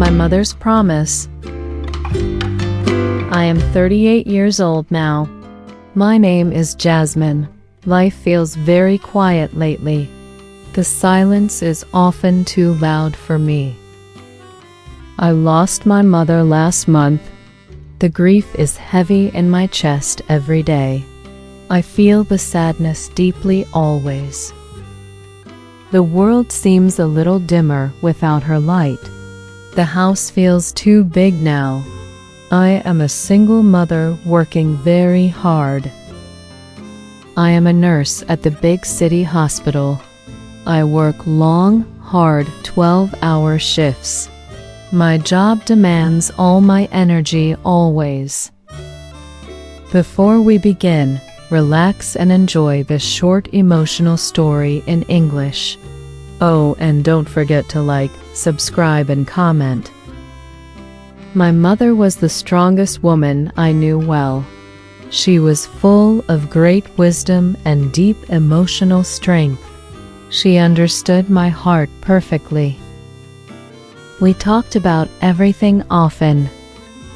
My mother's promise. I am 38 years old now. My name is Jasmine. Life feels very quiet lately. The silence is often too loud for me. I lost my mother last month. The grief is heavy in my chest every day. I feel the sadness deeply always. The world seems a little dimmer without her light. The house feels too big now. I am a single mother working very hard. I am a nurse at the big city hospital. I work long, hard 12-hour shifts. My job demands all my energy always. Before we begin, relax and enjoy this short emotional story in English. Oh, and don't forget to like, subscribe, and comment. My mother was the strongest woman I knew well. She was full of great wisdom and deep emotional strength. She understood my heart perfectly. We talked about everything often.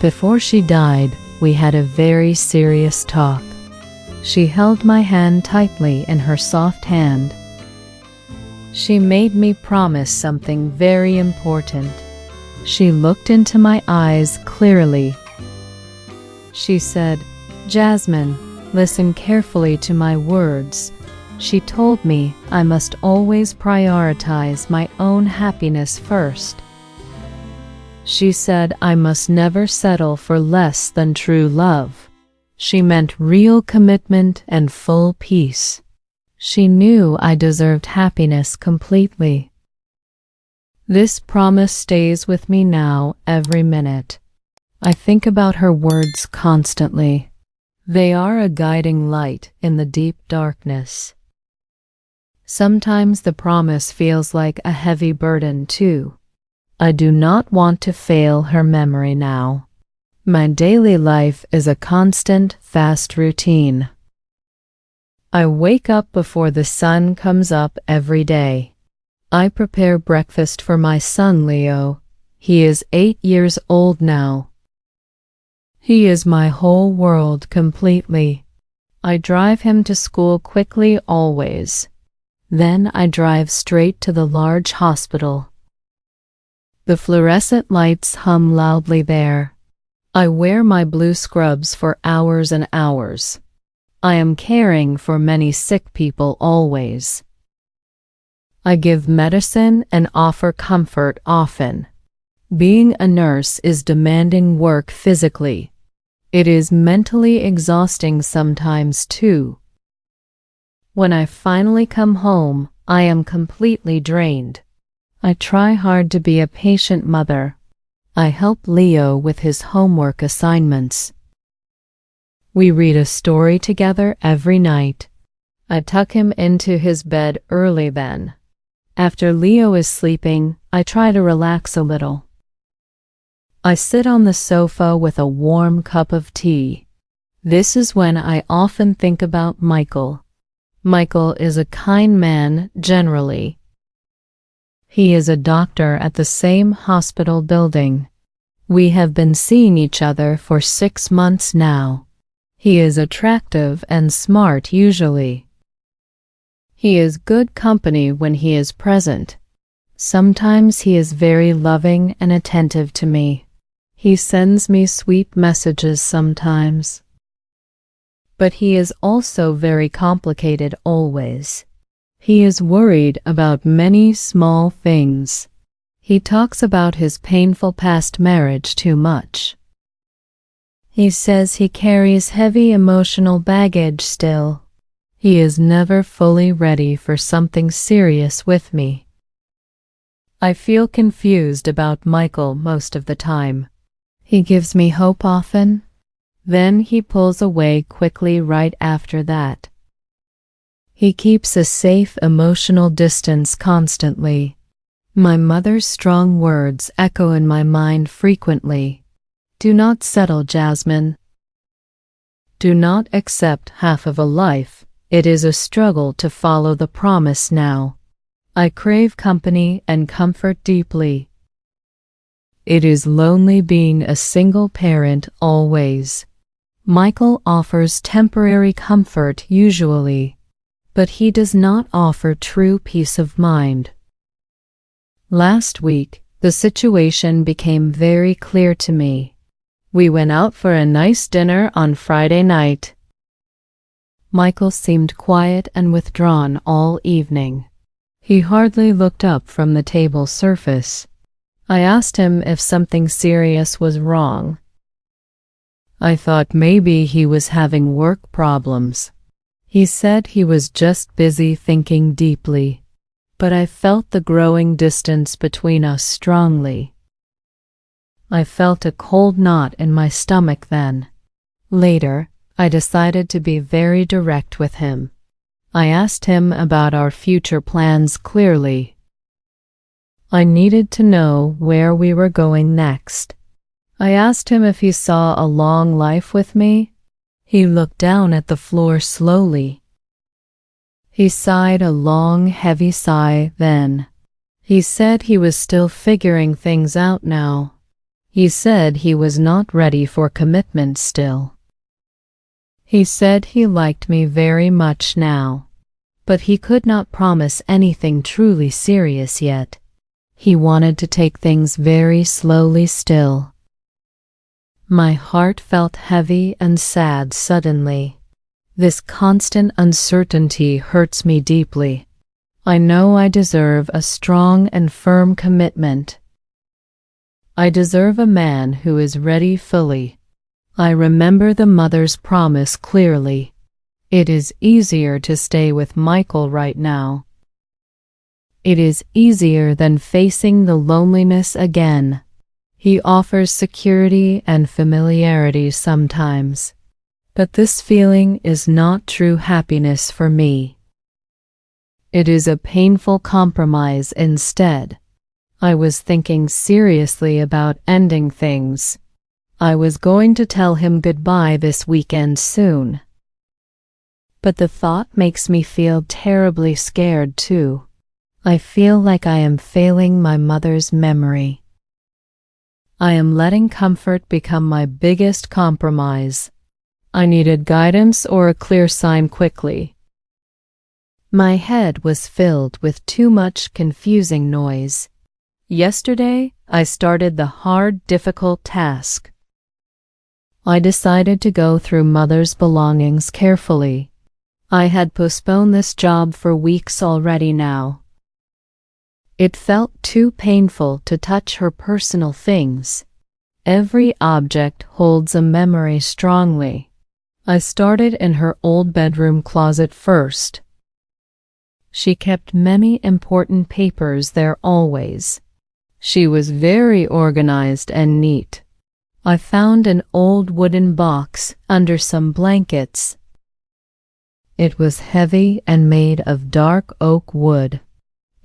Before she died, we had a very serious talk. She held my hand tightly in her soft hand. She made me promise something very important. She looked into my eyes clearly. She said, "Jasmine, listen carefully to my words." She told me I must always prioritize my own happiness first. She said I must never settle for less than true love. She meant real commitment and full peace. She knew I deserved happiness completely. This promise stays with me now every minute. I think about her words constantly. They are a guiding light in the deep darkness. Sometimes the promise feels like a heavy burden too. I do not want to fail her memory now. My daily life is a constant, fast routine. I wake up before the sun comes up every day. I prepare breakfast for my son Leo. He is 8 years old now. He is my whole world completely. I drive him to school quickly always. Then I drive straight to the large hospital. The fluorescent lights hum loudly there. I wear my blue scrubs for hours and hours. I am caring for many sick people always. I give medicine and offer comfort often. Being a nurse is demanding work physically. It is mentally exhausting sometimes too. When I finally come home, I am completely drained. I try hard to be a patient mother. I help Leo with his homework assignments. We read a story together every night. I tuck him into his bed early then. After Leo is sleeping, I try to relax a little. I sit on the sofa with a warm cup of tea. This is when I often think about Michael. Michael is a kind man generally. He is a doctor at the same hospital building. We have been seeing each other for 6 months now. He is attractive and smart usually. He is good company when he is present. Sometimes he is very loving and attentive to me. He sends me sweet messages sometimes. But he is also very complicated always. He is worried about many small things. He talks about his painful past marriage too much. He says he carries heavy emotional baggage still. He is never fully ready for something serious with me. I feel confused about Michael most of the time. He gives me hope often. Then he pulls away quickly right after that. He keeps a safe emotional distance constantly. My mother's strong words echo in my mind frequently. Do not settle, Jasmine. Do not accept half of a life. It is a struggle to follow the promise now. I crave company and comfort deeply. It is lonely being a single parent always. Michael offers temporary comfort usually, but he does not offer true peace of mind. Last week, the situation became very clear to me. We went out for a nice dinner on Friday night. Michael seemed quiet and withdrawn all evening. He hardly looked up from the table surface. I asked him if something serious was wrong. I thought maybe he was having work problems. He said he was just busy thinking deeply, but I felt the growing distance between us strongly. I felt a cold knot in my stomach then. Later, I decided to be very direct with him. I asked him about our future plans clearly. I needed to know where we were going next. I asked him if he saw a long life with me. He looked down at the floor slowly. He sighed a long, heavy sigh then. He said he was still figuring things out now. He said he was not ready for commitment still. He said he liked me very much now, but he could not promise anything truly serious yet. He wanted to take things very slowly still. My heart felt heavy and sad suddenly. This constant uncertainty hurts me deeply. I know I deserve a strong and firm commitment. I deserve a man who is ready fully. I remember the mother's promise clearly. It is easier to stay with Michael right now. It is easier than facing the loneliness again. He offers security and familiarity sometimes, but this feeling is not true happiness for me. It is a painful compromise instead. I was thinking seriously about ending things. I was going to tell him goodbye this weekend soon. But the thought makes me feel terribly scared too. I feel like I am failing my mother's memory. I am letting comfort become my biggest compromise. I needed guidance or a clear sign quickly. My head was filled with too much confusing noise. Yesterday, I started the hard, difficult task. I decided to go through Mother's belongings carefully. I had postponed this job for weeks already now. It felt too painful to touch her personal things. Every object holds a memory strongly. I started in her old bedroom closet first. She kept many important papers there always. She was very organized and neat. I found an old wooden box under some blankets. It was heavy and made of dark oak wood.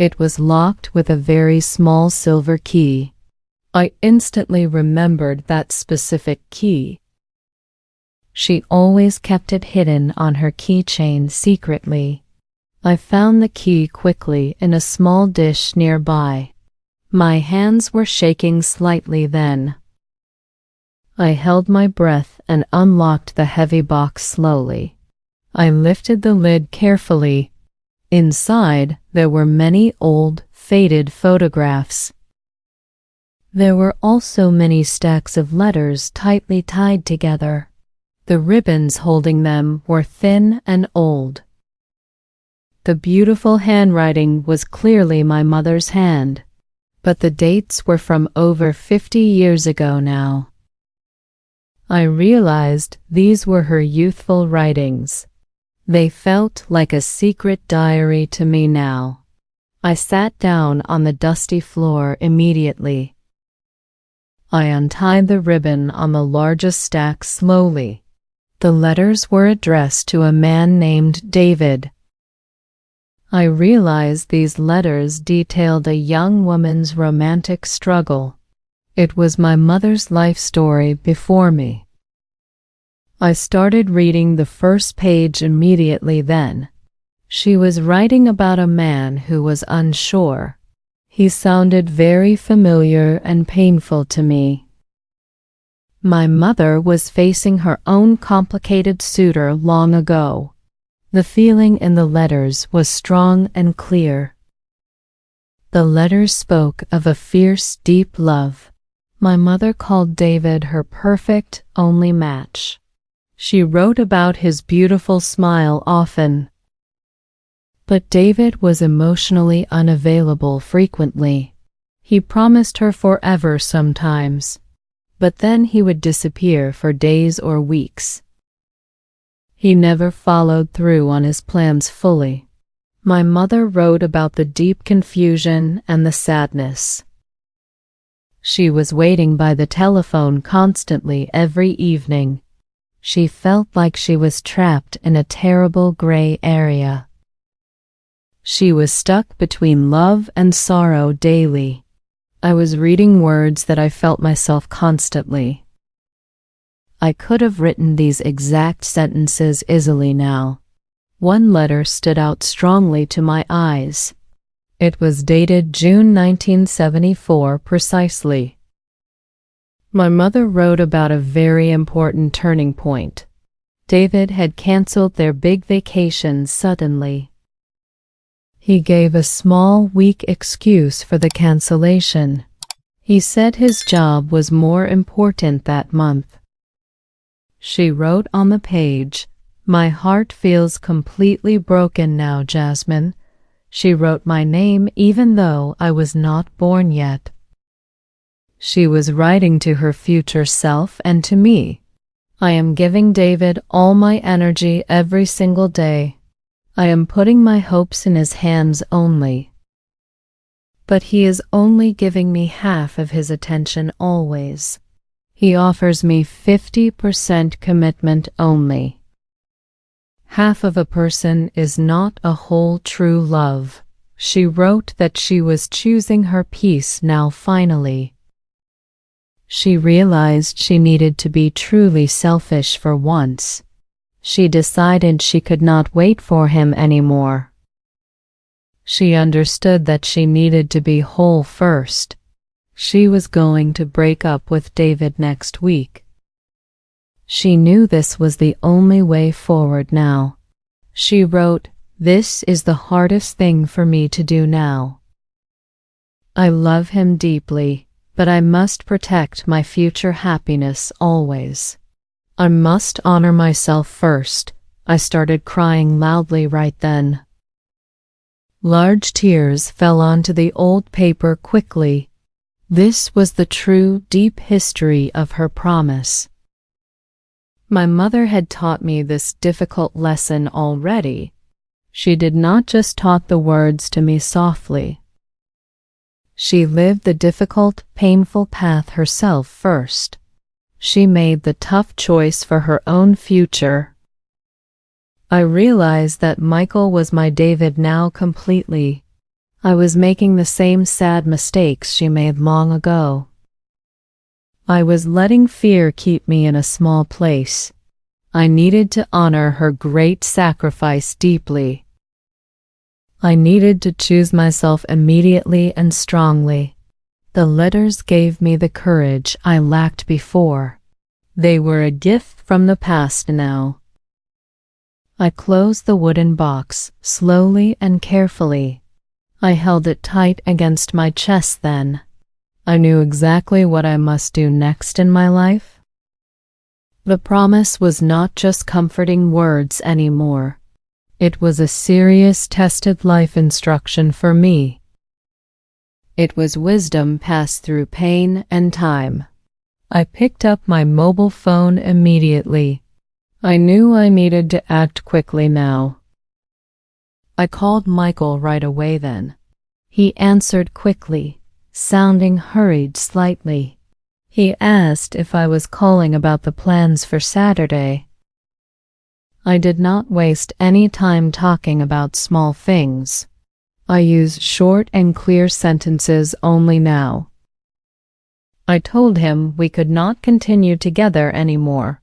It was locked with a very small silver key. I instantly remembered that specific key. She always kept it hidden on her keychain secretly. I found the key quickly in a small dish nearby. My hands were shaking slightly then. I held my breath and unlocked the heavy box slowly. I lifted the lid carefully. Inside, there were many old, faded photographs. There were also many stacks of letters tightly tied together. The ribbons holding them were thin and old. The beautiful handwriting was clearly my mother's hand, but the dates were from over 50 years ago now. I realized these were her youthful writings. They felt like a secret diary to me now. I sat down on the dusty floor immediately. I untied the ribbon on the largest stack slowly. The letters were addressed to a man named David. I realized these letters detailed a young woman's romantic struggle. It was my mother's life story before me. I started reading the first page immediately then. She was writing about a man who was unsure. He sounded very familiar and painful to me. My mother was facing her own complicated suitor long ago. The feeling in the letters was strong and clear. The letters spoke of a fierce, deep love. My mother called David her perfect, only match. She wrote about his beautiful smile often. But David was emotionally unavailable frequently. He promised her forever sometimes, but then he would disappear for days or weeks. He never followed through on his plans fully. My mother wrote about the deep confusion and the sadness. She was waiting by the telephone constantly every evening. She felt like she was trapped in a terrible gray area. She was stuck between love and sorrow daily. I was reading words that I felt myself constantly. I could have written these exact sentences easily now. One letter stood out strongly to my eyes. It was dated June 1974 precisely. My mother wrote about a very important turning point. David had canceled their big vacation suddenly. He gave a small, weak excuse for the cancellation. He said his job was more important that month. She wrote on the page, "My heart feels completely broken now, Jasmine." She wrote my name even though I was not born yet. She was writing to her future self and to me. I am giving David all my energy every single day. I am putting my hopes in his hands only. But he is only giving me half of his attention always. He offers me 50% commitment only. Half of a person is not a whole true love. She wrote that she was choosing her peace now finally. She realized she needed to be truly selfish for once. She decided she could not wait for him anymore. She understood that she needed to be whole first. She was going to break up with David next week. She knew this was the only way forward now. She wrote, "This is the hardest thing for me to do now. I love him deeply, but I must protect my future happiness always. I must honor myself first." I started crying loudly right then. Large tears fell onto the old paper quickly. This was the true, deep history of her promise. My mother had taught me this difficult lesson already. She did not just talk the words to me softly. She lived the difficult, painful path herself first. She made the tough choice for her own future. I realized that Michael was my David now completely. I was making the same sad mistakes she made long ago. I was letting fear keep me in a small place. I needed to honor her great sacrifice deeply. I needed to choose myself immediately and strongly. The letters gave me the courage I lacked before. They were a gift from the past now. I closed the wooden box slowly and carefully. I held it tight against my chest then. I knew exactly what I must do next in my life. The promise was not just comforting words anymore. It was a serious, tested life instruction for me. It was wisdom passed through pain and time. I picked up my mobile phone immediately. I knew I needed to act quickly now. I called Michael right away then. He answered quickly, sounding hurried slightly. He asked if I was calling about the plans for Saturday. I did not waste any time talking about small things. I used short and clear sentences only now. I told him we could not continue together anymore.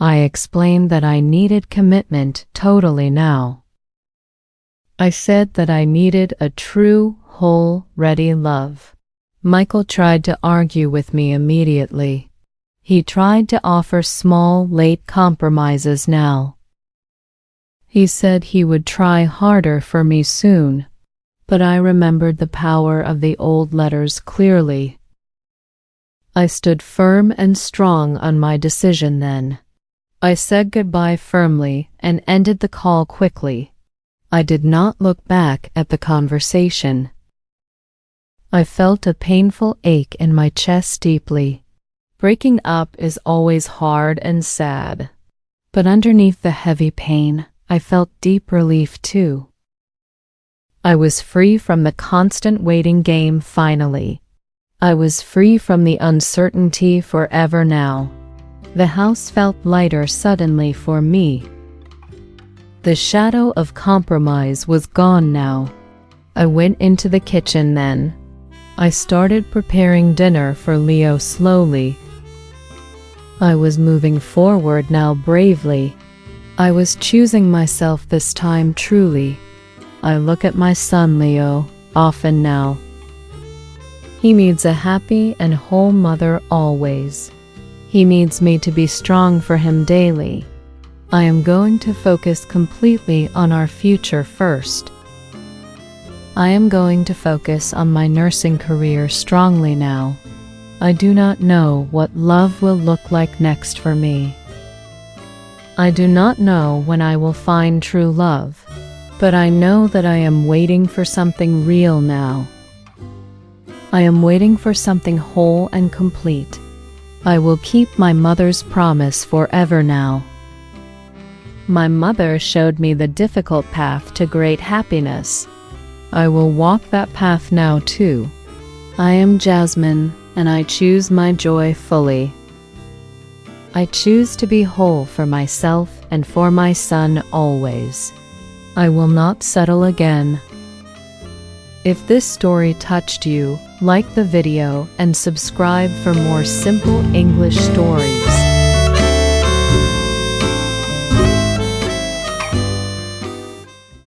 I explained that I needed commitment totally now. I said that I needed a true, whole, ready love. Michael tried to argue with me immediately. He tried to offer small, late compromises now. He said he would try harder for me soon, but I remembered the power of the old letters clearly. I stood firm and strong on my decision then. I said goodbye firmly and ended the call quickly. I did not look back at the conversation. I felt a painful ache in my chest deeply. Breaking up is always hard and sad, but underneath the heavy pain, I felt deep relief too. I was free from the constant waiting game finally. I was free from the uncertainty forever now. The house felt lighter suddenly for me. The shadow of compromise was gone now. I went into the kitchen then. I started preparing dinner for Leo slowly. I was moving forward now bravely. I was choosing myself this time truly. I look at my son Leo often now. He needs a happy and whole mother always. He needs me to be strong for him daily. I am going to focus completely on our future first. I am going to focus on my nursing career strongly now. I do not know what love will look like next for me. I do not know when I will find true love, but I know that I am waiting for something real now. I am waiting for something whole and complete. I will keep my mother's promise forever now. My mother showed me the difficult path to great happiness. I will walk that path now too. I am Jasmine, and I choose my joy fully. I choose to be whole for myself and for my son always. I will not settle again. If this story touched you, like the video and subscribe for more simple English stories.